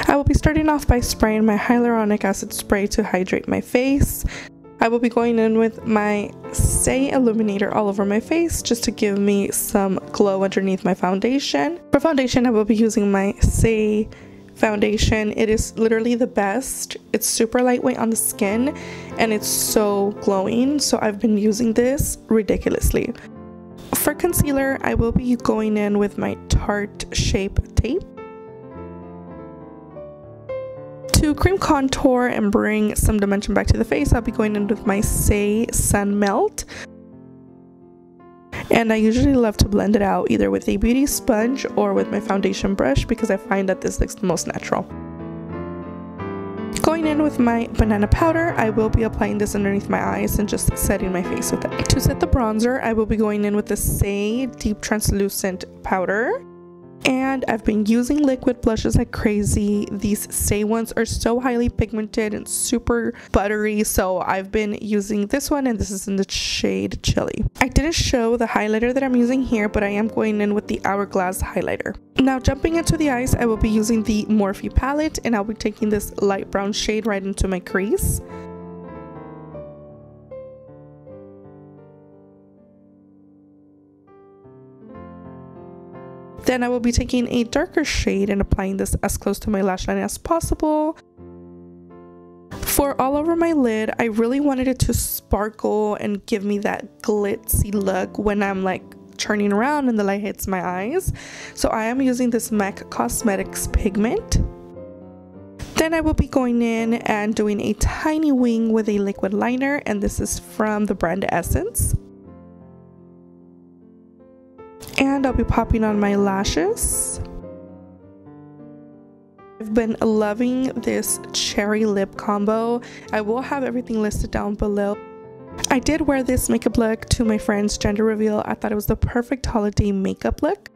I will be starting off by spraying my hyaluronic acid spray to hydrate my face. I will be going in with my Say Illuminator all over my face just to give me some glow underneath my foundation. For foundation, I will be using my Say foundation. It is literally the best. It's super lightweight on the skin and it's so glowing, so I've been using this ridiculously. For concealer, I will be going in with my Tarte Shape Tape. To cream contour and bring some dimension back to the face, I'll be going in with my Say Sun Melt. And I usually love to blend it out either with a beauty sponge or with my foundation brush because I find that this looks the most natural. Going in with my banana powder, I will be applying this underneath my eyes and just setting my face with it. To set the bronzer, I will be going in with the Say Deep Translucent Powder. And I've been using liquid blushes like crazy. These Say ones are so highly pigmented and super buttery, so I've been using this one, and this is in the shade Chili. I didn't show the highlighter that I'm using here, but I am going in with the Hourglass highlighter. Now jumping into the eyes, I will be using the Morphe palette, and I'll be taking this light brown shade right into my crease. Then I will be taking a darker shade and applying this as close to my lash line as possible. For all over my lid, I really wanted it to sparkle and give me that glitzy look when I'm like turning around and the light hits my eyes. So I am using this MAC Cosmetics pigment. Then I will be going in and doing a tiny wing with a liquid liner, and this is from the brand Essence. And I'll be popping on my lashes. I've been loving this cherry lip combo. I will have everything listed down below. I did wear this makeup look to my friend's gender reveal. I thought it was the perfect holiday makeup look.